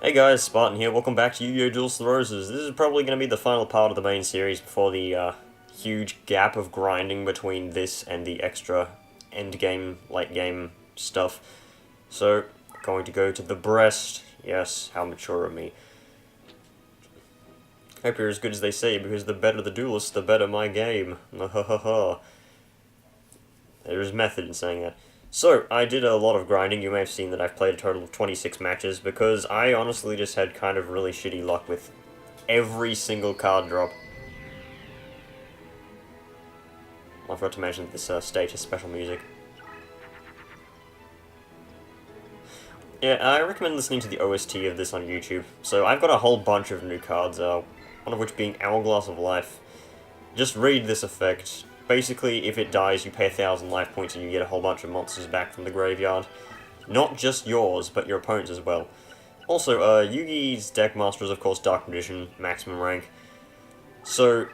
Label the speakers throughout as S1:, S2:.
S1: Hey guys, Spartan here, welcome back to Yu-Gi-Oh! Duelist the Roses. This is probably going to be the final part of the main series before the huge gap of grinding between this and the extra endgame, late game stuff. So, going to go to the breast. Yes, how mature of me. Hope you're as good as they say, because the better the duelist, the better my game. There is method in saying that. So, I did a lot of grinding. You may have seen that I've played a total of 26 matches, because I honestly just had kind of really shitty luck with every single card drop. I forgot to mention that this stage has special music. Yeah, I recommend listening to the OST of this on YouTube. So, I've got a whole bunch of new cards, one of which being Hourglass of Life. Just read this effect. Basically, if it dies, you pay 1,000 life points and you get a whole bunch of monsters back from the graveyard. Not just yours, but your opponent's as well. Also, Yugi's deck master is, of course, Dark Magician, maximum rank. So,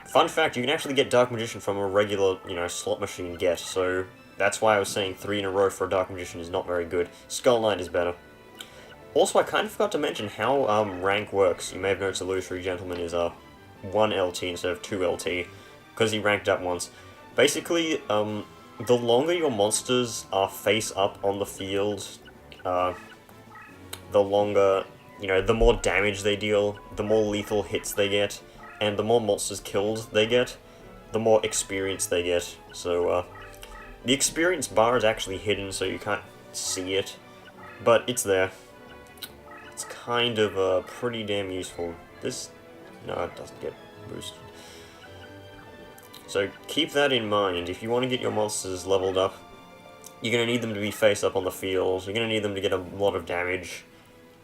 S1: fun fact, you can actually get Dark Magician from a regular, slot machine get, so that's why I was saying 3 in a row for a Dark Magician is not very good. Skull Knight is better. Also, I kind of forgot to mention how rank works. You may have noticed the Illusory Gentleman is 1 LT instead of 2 LT, because he ranked up once. Basically, the longer your monsters are face up on the field, the longer, the more damage they deal, the more lethal hits they get, and the more monsters killed they get, the more experience they get. So, the experience bar is actually hidden, so you can't see it, but it's there. It's kind of, pretty damn useful. No, it doesn't get boosted. So keep that in mind. If you want to get your monsters leveled up, you're going to need them to be face up on the field, you're going to need them to get a lot of damage,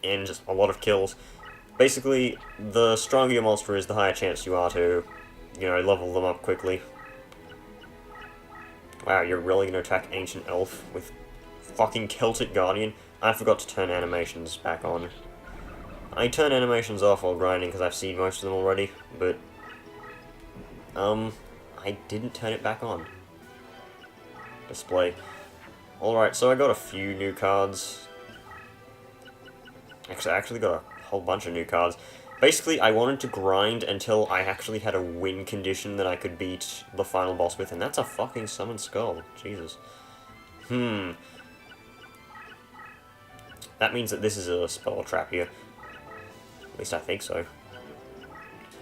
S1: and just a lot of kills. Basically, the stronger your monster is, the higher chance you are to, level them up quickly. Wow, you're really going to attack Ancient Elf with fucking Celtic Guardian? I forgot to turn animations back on. I turn animations off while grinding because I've seen most of them already, but I didn't turn it back on. Display. Alright, so I got a few new cards. Actually, I actually got a whole bunch of new cards. Basically, I wanted to grind until I actually had a win condition that I could beat the final boss with, and that's a fucking Summon Skull. Jesus. That means that this is a spell trap here. At least I think so.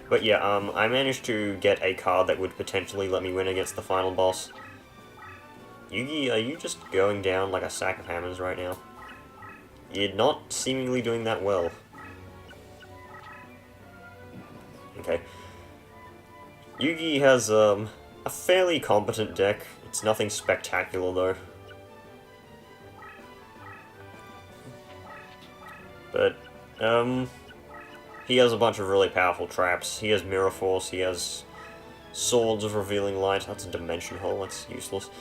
S1: But yeah, I managed to get a card that would potentially let me win against the final boss. Yugi, are you just going down like a sack of hammers right now? You're not seemingly doing that well. Okay. Yugi has, a fairly competent deck. It's nothing spectacular, though. But, he has a bunch of really powerful traps. He has Mirror Force, he has Swords of Revealing Light. That's a Dimension Hole, that's useless.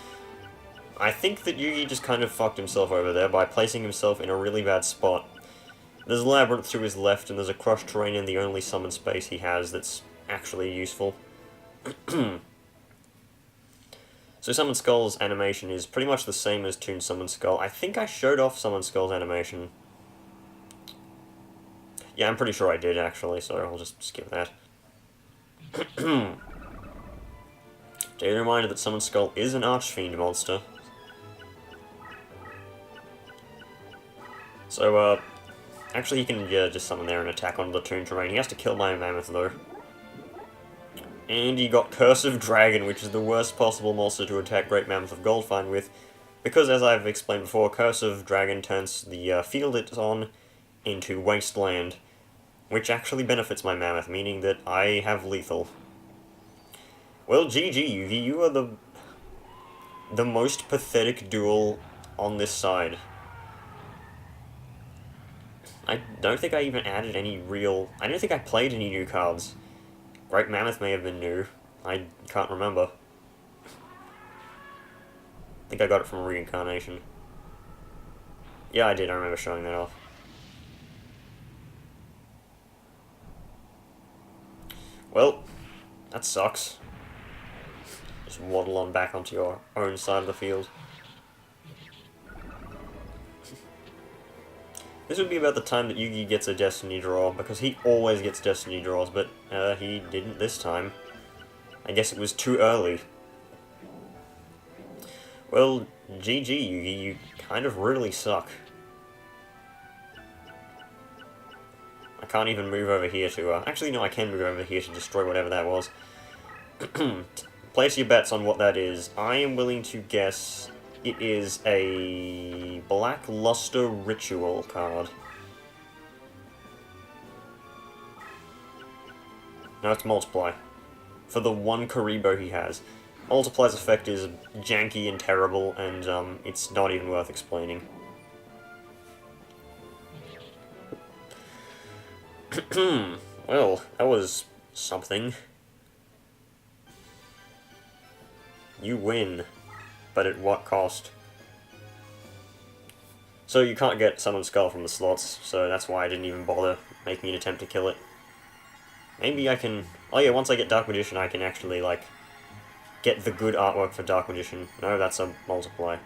S1: I think that Yugi just kind of fucked himself over there by placing himself in a really bad spot. There's a Labyrinth to his left, and there's a Crushed Terrain in the only summon space he has that's actually useful. So Summon Skull's animation is pretty much the same as Toon Summon Skull. I think I showed off Summon Skull's animation. Yeah, I'm pretty sure I did, actually, so I'll just skip that. Stay reminded that Summon Skull is an Archfiend monster. So, actually he can just summon there and attack onto the Toon Terrain. He has to kill my Mammoth, though. And he got Curse of Dragon, which is the worst possible monster to attack Great Mammoth of Goldfine with, because, as I've explained before, Curse of Dragon turns the field it's on into Wasteland, which actually benefits my Mammoth, meaning that I have lethal. Well, GG, Yugi, you are the most pathetic duel on this side. I don't think I even added any real... I don't think I played any new cards. Great Mammoth may have been new. I can't remember. I think I got it from Reincarnation. Yeah, I did, I remember showing that off. Well, that sucks. Just waddle on back onto your own side of the field. This would be about the time that Yugi gets a Destiny draw, because he always gets Destiny draws, but he didn't this time. I guess it was too early. Well, GG Yugi, you kind of really suck. I can't even move over here to, actually no, I can move over here to destroy whatever that was. Place your bets on what that is. I am willing to guess it is a Blackluster Ritual card. No, it's Multiply. For the one Karibo he has. Multiply's effect is janky and terrible, and it's not even worth explaining. Well, that was something. You win, but at what cost? So you can't get Summoned Skull from the slots, so that's why I didn't even bother making an attempt to kill it. Maybe I can... Oh yeah, once I get Dark Magician, I can actually, like, get the good artwork for Dark Magician. No, that's a Multiply.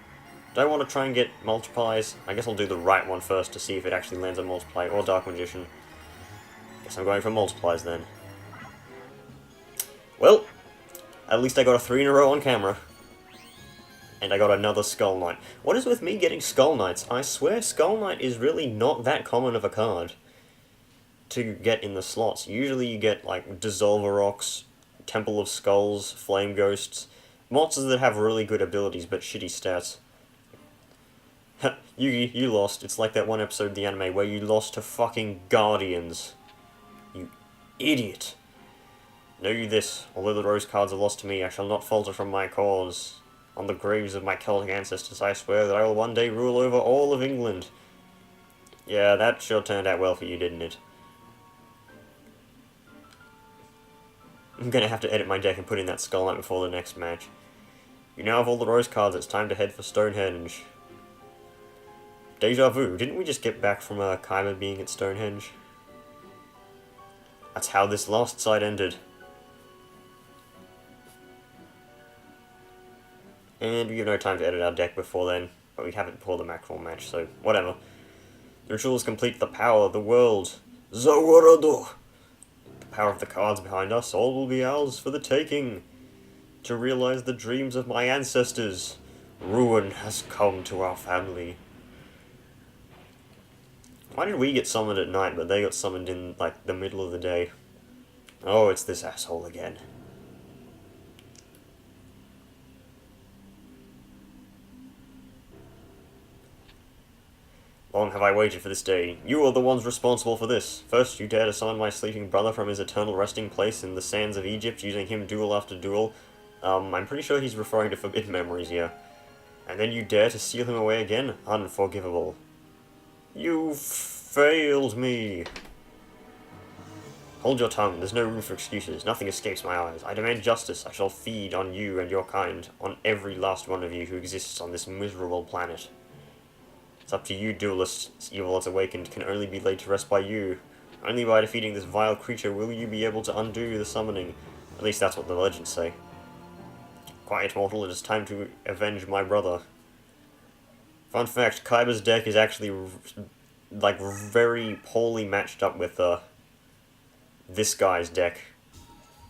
S1: Do I want to try and get Multiplies? I guess I'll do the right one first to see if it actually lands on Multiply or Dark Magician. Guess I'm going for Multiplies then. Well, at least I got a 3 in a row on camera. And I got another Skull Knight. What is with me getting Skull Knights? I swear Skull Knight is really not that common of a card to get in the slots. Usually you get, like, Dissolver Rocks, Temple of Skulls, Flame Ghosts, monsters that have really good abilities but shitty stats. Yugi, you lost. It's like that one episode of the anime where you lost to fucking Guardians. You idiot. Know you this, although the rose cards are lost to me, I shall not falter from my cause. On the graves of my Celtic ancestors, I swear that I will one day rule over all of England. Yeah, that sure turned out well for you, didn't it? I'm gonna have to edit my deck and put in that Skull Knight before the next match. You now have all the rose cards, it's time to head for Stonehenge. Deja vu, didn't we just get back from Kaiba being at Stonehenge? That's how this last side ended. And we have no time to edit our deck before then, but we have it before the Mackerel match, so whatever. The ritual is complete, the power of the world. Zawarado! The power of the cards behind us, all will be ours for the taking. To realize the dreams of my ancestors, ruin has come to our family. Why did we get summoned at night, but they got summoned in, like, the middle of the day? Oh, it's this asshole again. Long have I waited for this day. You are the ones responsible for this. First, you dare to summon my sleeping brother from his eternal resting place in the sands of Egypt, using him duel after duel. I'm pretty sure he's referring to Forbidden Memories here. And then you dare to seal him away again? Unforgivable. You failed me. Hold your tongue. There's no room for excuses. Nothing escapes my eyes. I demand justice. I shall feed on you and your kind, on every last one of you who exists on this miserable planet. It's up to you, duelist. This evil that's awakened can only be laid to rest by you. Only by defeating this vile creature will you be able to undo the summoning. At least that's what the legends say. Quiet, mortal, it is time to avenge my brother. Fun fact, Kaiba's deck is actually, like, very poorly matched up with, this guy's deck.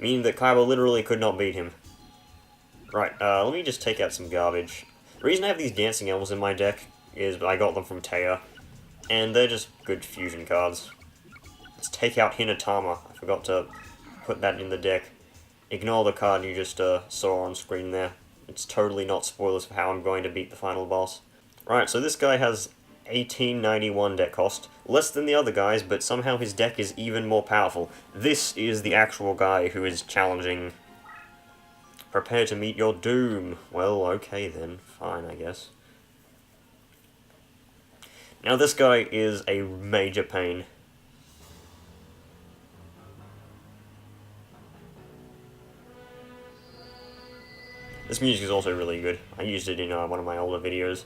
S1: Meaning that Kaiba literally could not beat him. Right, let me just take out some garbage. The reason I have these Dancing Elves in my deck is I got them from Taya, and they're just good fusion cards. Let's take out Hinatama. I forgot to put that in the deck. Ignore the card you just saw on screen there. It's totally not spoilers for how I'm going to beat the final boss. Right, so this guy has 1891 deck cost, less than the other guys, but somehow his deck is even more powerful. This is the actual guy who is challenging. Prepare to meet your doom. Well, okay then. Fine, I guess. Now this guy is a major pain. This music is also really good. I used it in one of my older videos.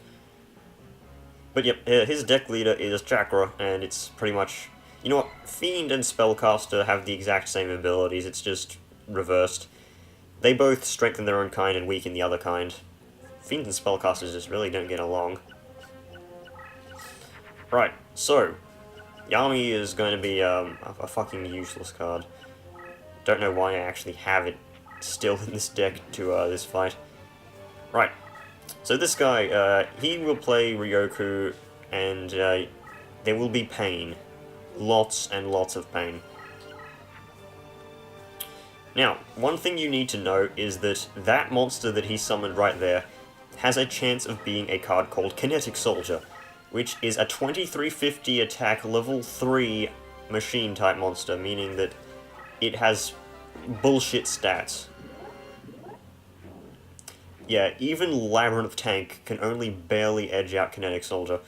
S1: But yep, his deck leader is Chakra, and it's pretty much... You know what? Fiend and Spellcaster have the exact same abilities, it's just reversed. They both strengthen their own kind and weaken the other kind. Fiends and Spellcasters just really don't get along. Right, So, Yami is going to be a fucking useless card. Don't know why I actually have it still in this deck to this fight. Right, so this guy, he will play Ryoku, and there will be pain. Lots and lots of pain. Now, one thing you need to know is that that monster that he summoned right there has a chance of being a card called Kinetic Soldier, which is a 2350 attack level 3 machine type monster, meaning that it has bullshit stats. Yeah, even Labyrinth Tank can only barely edge out Kinetic Soldier.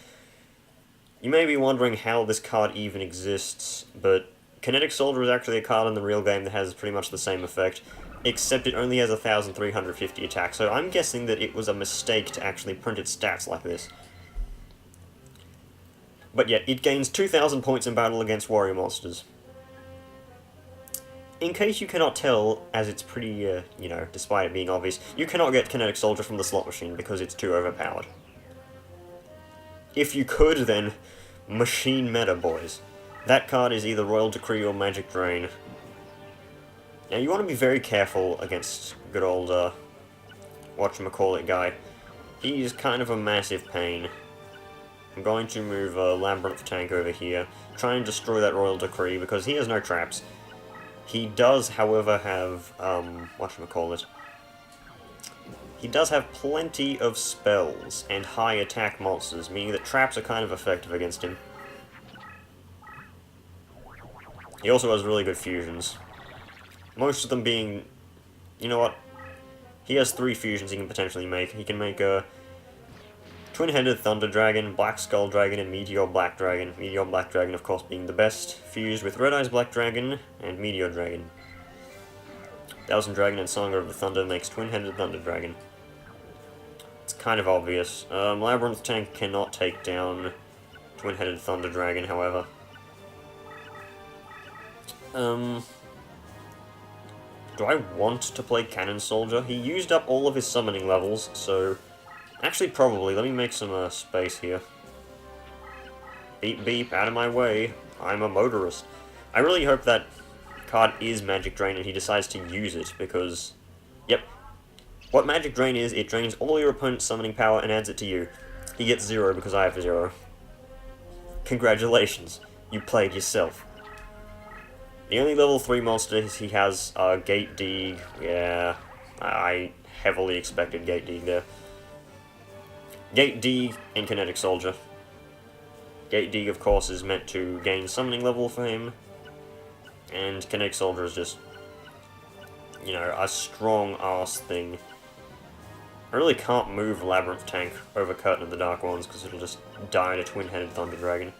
S1: You may be wondering how this card even exists, but Kinetic Soldier is actually a card in the real game that has pretty much the same effect, except it only has 1,350 attack, so I'm guessing that it was a mistake to actually print its stats like this. But yeah, it gains 2,000 points in battle against warrior monsters. In case you cannot tell, as it's pretty, you know, despite it being obvious, you cannot get Kinetic Soldier from the slot machine because it's too overpowered. If you could, then machine meta, boys. That card is either Royal Decree or Magic Drain. Now, you want to be very careful against good old, whatchamacallit guy. He's kind of a massive pain. I'm going to move Labyrinth Tank over here, try and destroy that Royal Decree, because he has no traps. He does, however, have, whatchamacallit. He does have plenty of spells and high attack monsters, meaning that traps are kind of effective against him. He also has really good fusions. Most of them being... You know what? He has 3 fusions he can potentially make. He can make a Twin-Headed Thunder Dragon, Black Skull Dragon, and Meteor Black Dragon. Meteor Black Dragon, of course, being the best, fused with Red Eyes Black Dragon and Meteor Dragon. Thousand Dragon and Song of the Thunder makes Twin-Headed Thunder Dragon. It's kind of obvious. Labyrinth Tank cannot take down Twin-Headed Thunder Dragon, however. Do I want to play Cannon Soldier? He used up all of his summoning levels, so... Actually, probably. Let me make some space here. Beep beep, out of my way. I'm a motorist. I really hope that card is Magic Drain and he decides to use it, because... Yep. What Magic Drain is, it drains all your opponent's summoning power and adds it to you. He gets 0 because I have 0. Congratulations. You played yourself. The only level 3 monsters he has are Gate Dig. Yeah, I heavily expected Gate Dig there. Gate Dig and Kinetic Soldier. Gate Dig, of course, is meant to gain summoning level for him. And Kinetic Soldier is just, you know, a strong-ass thing. I really can't move Labyrinth Tank over Curtain of the Dark Ones, because it'll just die to Twin-Headed Thunder Dragon.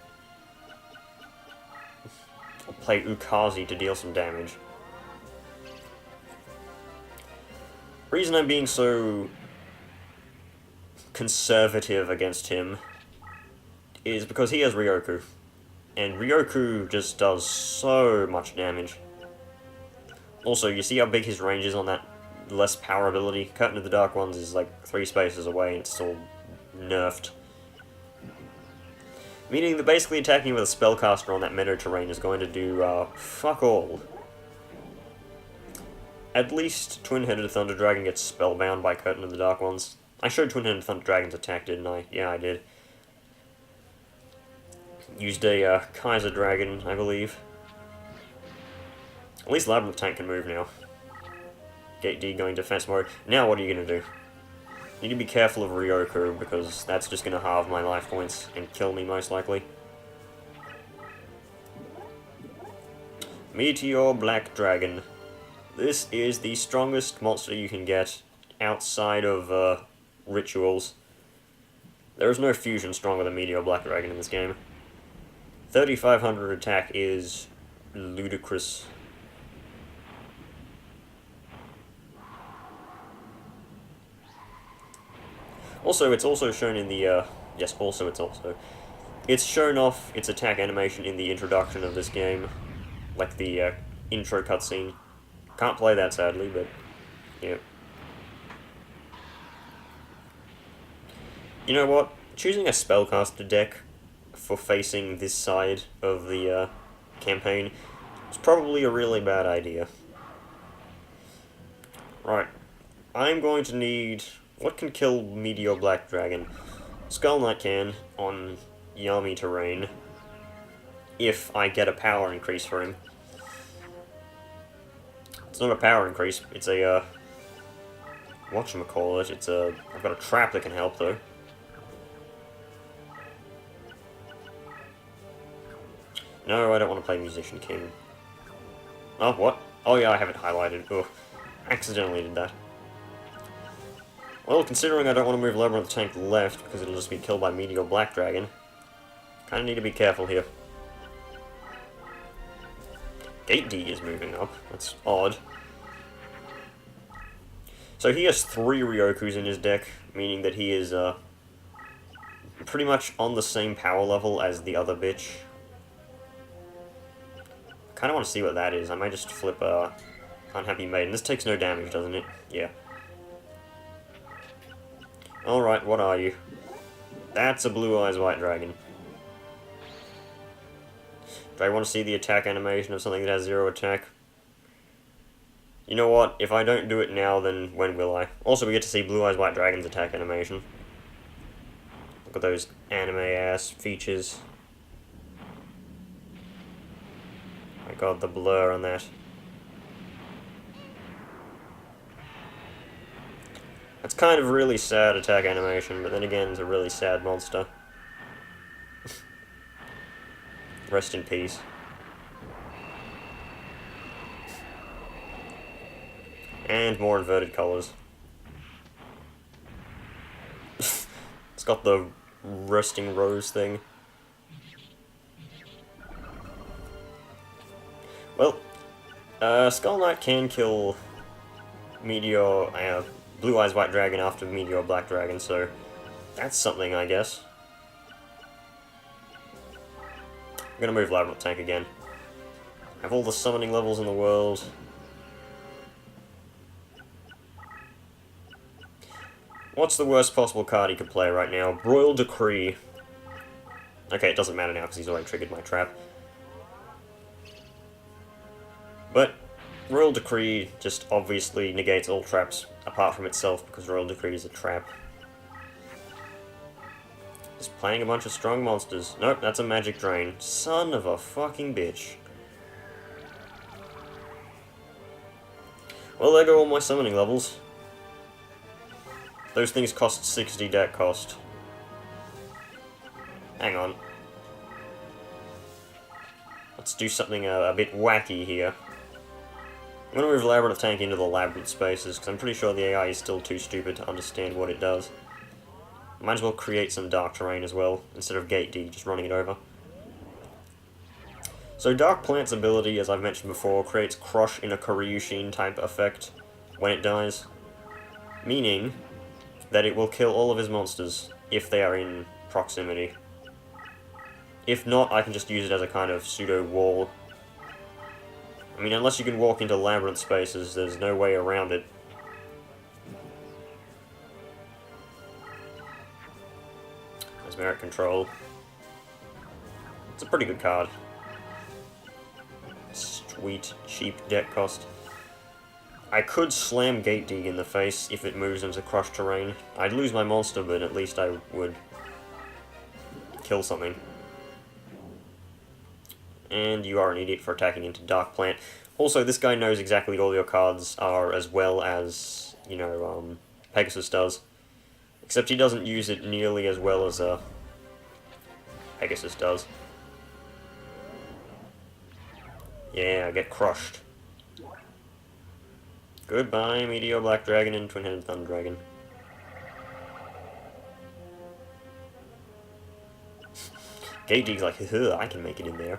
S1: I'll play Ukazi to deal some damage. Reason I'm being so conservative against him is because he has Ryoku. And Ryoku just does so much damage. Also, you see how big his range is on that less power ability? Curtain of the Dark Ones is like 3 spaces away and it's still nerfed. Meaning that basically attacking with a spellcaster on that meadow terrain is going to do, fuck all. At least Twin-Headed Thunder Dragon gets spellbound by Curtain of the Dark Ones. I showed Twin-Headed Thunder Dragon's attack, didn't I? Yeah, I did. Used a, Kaiser Dragon, I believe. At least Labyrinth Tank can move now. Gate D going defense mode. Now what are you gonna do? You need to be careful of Ryoku, because that's just gonna halve my life points and kill me most likely. Meteor Black Dragon. This is the strongest monster you can get outside of rituals. There is no fusion stronger than Meteor Black Dragon in this game. 3,500 attack is ludicrous. Also, it's also shown in the, it's shown off its attack animation in the introduction of this game, like the, intro cutscene. Can't play that, sadly, but, yeah. You know what? Choosing a spellcaster deck for facing this side of the campaign. It's probably a really bad idea. Right. I'm going to need... What can kill Meteor Black Dragon? Skull Knight can, on Yami terrain, if I get a power increase for him. It's not a power increase, it's a, whatchamacallit, it's a... I've got a trap that can help, though. No, I don't want to play Musician King. Oh, what? Oh yeah, I have it highlighted. Ugh. Accidentally did that. Well, considering I don't want to move Labyrinth Tank left, because it'll just be killed by Meteor Black Dragon, kinda need to be careful here. Gate D is moving up. That's odd. So he has 3 Ryokus in his deck, meaning that he is, pretty much on the same power level as the other bitch. I kinda want to see what that is. I might just flip, Unhappy Maiden. This takes no damage, doesn't it? Yeah. Alright, what are you? That's a Blue Eyes White Dragon. Do I want to see the attack animation of something that has 0 attack? You know what? If I don't do it now, then when will I? Also, we get to see Blue Eyes White Dragon's attack animation. Look at those anime-ass features. My god, the blur on that. That's kind of really sad attack animation, but then again, it's a really sad monster. Rest in peace. And more inverted colors. It's got the resting rose thing. Well, Skull Knight can kill Meteor, Blue Eyes White Dragon after Meteor Black Dragon, so that's something, I guess. I'm gonna move Labyrinth Tank again. Have all the summoning levels in the world. What's the worst possible card he could play right now? Royal Decree. Okay, it doesn't matter now because he's already triggered my trap. But Royal Decree just obviously negates all traps apart from itself because Royal Decree is a trap. Just playing a bunch of strong monsters. Nope, that's a Magic Drain. Son of a fucking bitch. Well, there go all my summoning levels. Those things cost 60 deck cost. Hang on. Let's do something a bit wacky here. I'm going to move Labyrinth Tank into the Labyrinth spaces, because I'm pretty sure the AI is still too stupid to understand what it does. Might as well create some Dark Terrain as well, instead of Gate D, just running it over. So Dark Plant's ability, as I've mentioned before, creates Crush in a Koryushin type effect when it dies. Meaning that it will kill all of his monsters, if they are in proximity. If not, I can just use it as a kind of pseudo-wall. I mean, unless you can walk into Labyrinth spaces, there's no way around it. Mesmeric Control. It's a pretty good card. Sweet, cheap deck cost. I could slam Gate D in the face if it moves into Crush Terrain. I'd lose my monster, but at least I would kill something. And you are an idiot for attacking into Dark Plant. Also, this guy knows exactly all your cards are as well as, you know, Pegasus does. Except he doesn't use it nearly as well as Pegasus does. Yeah, get crushed. Goodbye, Meteor Black Dragon and Twin-Headed Thunder Dragon. Gate D's like, haha, I can make it in there.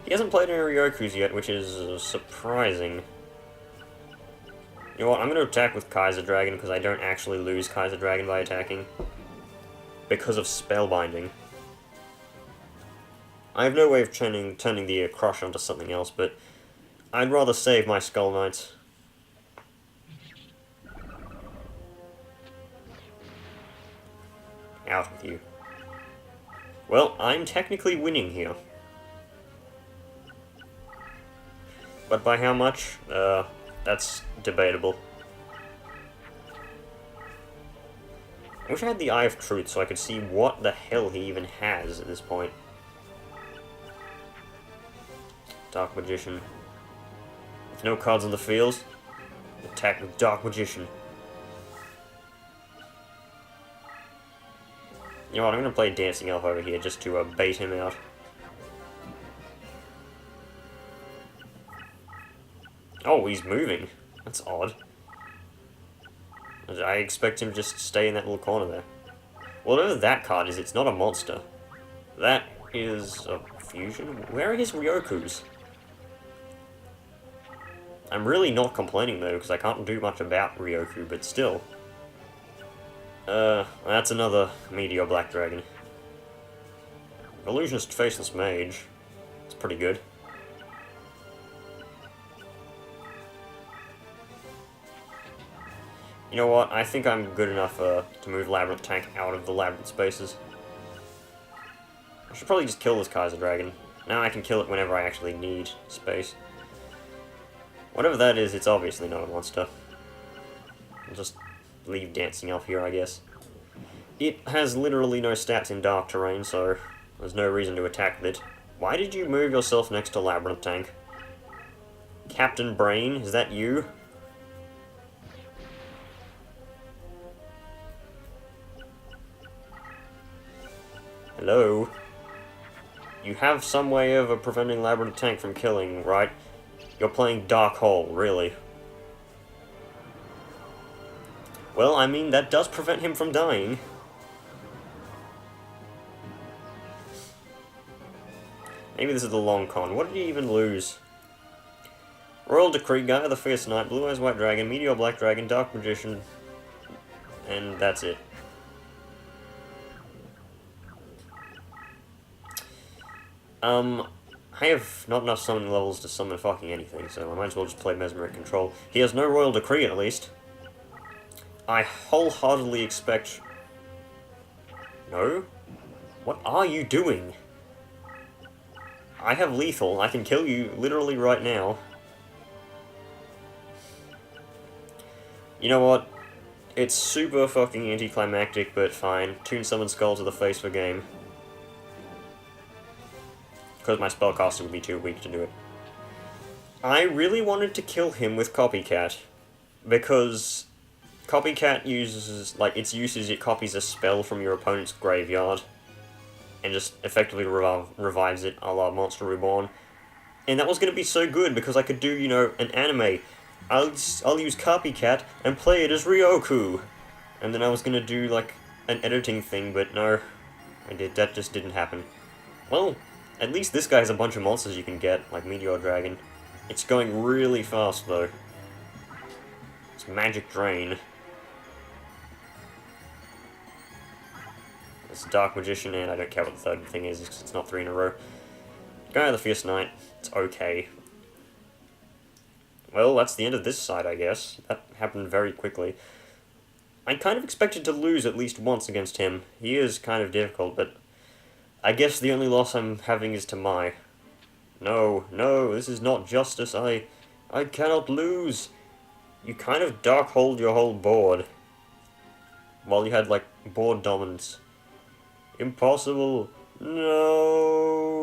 S1: He hasn't played any Ryokus yet, which is surprising. You know what, I'm going to attack with Kaiser Dragon because I don't actually lose Kaiser Dragon by attacking. Because of Spellbinding. I have no way of turning the Crush onto something else, but I'd rather save my Skull Knights. out with you. Well, I'm technically winning here. But by how much? That's debatable. I wish I had the Eye of Truth so I could see what the hell he even has at this point. Dark Magician. With no cards on the field, attack with Dark Magician. You know what, I'm going to play Dancing Elf over here just to bait him out. Oh, he's moving. That's odd. I expect him to just stay in that little corner there. Whatever that card is, it's not a monster. That is a fusion? Where are his Ryokus? I'm really not complaining though, because I can't do much about Ryoku, but still. That's another Meteor Black Dragon. Illusionist Faceless Mage. It's pretty good. You know what, I think I'm good enough to move Labyrinth Tank out of the Labyrinth spaces. I should probably just kill this Kaiser Dragon. Now I can kill it whenever I actually need space. Whatever that is, it's obviously not a monster. I'll just leave Dancing Elf here, I guess. It has literally no stats in Dark Terrain, so there's no reason to attack with it. Why did you move yourself next to Labyrinth Tank? Captain Brain, is that you? Hello? You have some way of preventing Labyrinth Tank from killing, right? You're playing Dark Hole, really. Well, I mean, that does prevent him from dying. Maybe this is the long con. What did he even lose? Royal Decree, Gaia the Fierce Knight, Blue Eyes White Dragon, Meteor Black Dragon, Dark Magician, and that's it. I have not enough summoning levels to summon fucking anything, so I might as well just play Mesmeric Control. He has no Royal Decree, at least. I wholeheartedly expect... No? What are you doing? I have lethal. I can kill you literally right now. You know what? It's super fucking anticlimactic, but fine. Toon Summon Skull to the face for game. Because my spellcaster would be too weak to do it. I really wanted to kill him with Copycat. Because Copycat uses, like, its use is it copies a spell from your opponent's graveyard. And just effectively revives it a la Monster Reborn. And that was going to be so good because I could do, you know, an anime. I'll use Copycat and play it as Ryoku. And then I was going to do, like, an editing thing, but no. That just didn't happen. Well, at least this guy has a bunch of monsters you can get, like Meteor Dragon. It's going really fast, though. It's Magic Drain. It's Dark Magician, and I don't care what the third thing is, because it's not 3 in a row. Gaia the Fierce Knight, it's okay. Well, that's the end of this side, I guess. That happened very quickly. I kind of expected to lose at least once against him. He is kind of difficult, but I guess the only loss I'm having is to Mai. No, this is not justice. I cannot lose. You kind of dark-holed your whole board. While you had, like, board dominance. Impossible. No.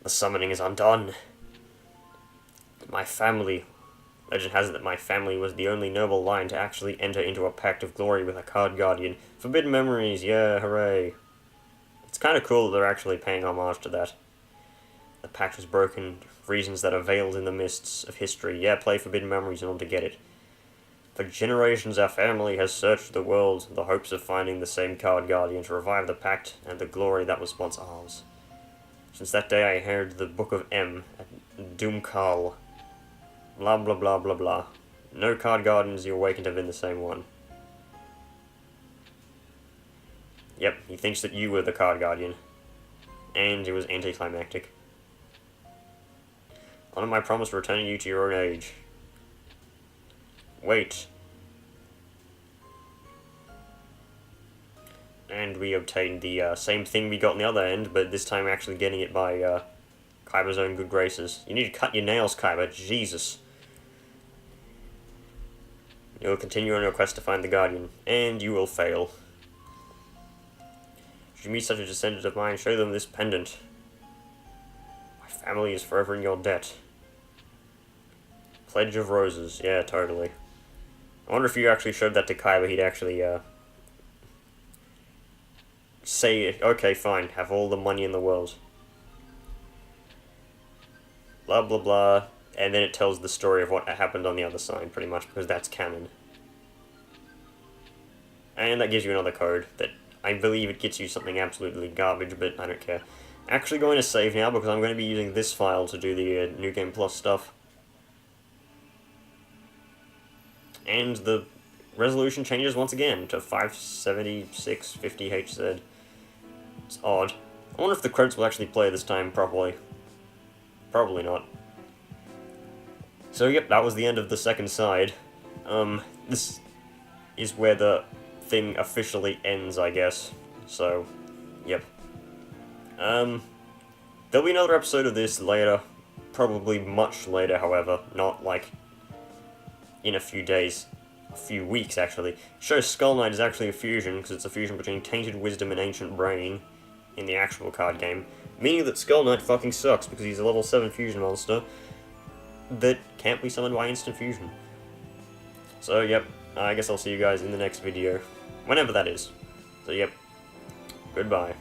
S1: The summoning is undone. My family... Legend has it that my family was the only noble line to actually enter into a pact of glory with a card guardian. Forbidden memories, yeah, hooray. It's kind of cool that they're actually paying homage to that. The pact was broken, reasons that are veiled in the mists of history. Yeah, play Forbidden Memories in order to get it. For generations our family has searched the world in the hopes of finding the same card guardian to revive the pact and the glory that was once ours. Since that day I inherited the Book of M at Doomkal. Blah blah blah blah blah. No card guardians you awakened have been the same one. Yep, he thinks that you were the card guardian. And it was anticlimactic. Honor my promise returning you to your own age. Wait. And we obtained the same thing we got on the other end, but this time we're actually getting it by Kaiba's own good graces. You need to cut your nails, Kaiba. Jesus. You'll continue on your quest to find the Guardian, and you will fail. Should you meet such a descendant of mine, show them this pendant. My family is forever in your debt. Pledge of Roses. Yeah, totally. I wonder if you actually showed that to Kaiba, he'd actually, say, okay, fine, have all the money in the world. Blah, blah, blah. And then it tells the story of what happened on the other side, pretty much, because that's canon. And that gives you another code that I believe it gets you something absolutely garbage, but I don't care. Actually going to save now, because I'm going to be using this file to do the New Game Plus stuff. And the resolution changes once again to 57650 HZ. It's odd. I wonder if the credits will actually play this time properly. Probably not. So yep, that was the end of the second side. This is where the thing officially ends, I guess. So, yep. There'll be another episode of this later. Probably much later, however. Not, like, in a few days. A few weeks, actually. It shows Skull Knight is actually a fusion, because it's a fusion between Tainted Wisdom and Ancient Brain in the actual card game. Meaning that Skull Knight fucking sucks, because he's a level 7 fusion monster that can't be summoned by instant fusion. So, yep, I guess I'll see you guys in the next video. Whenever that is. So, yep, goodbye.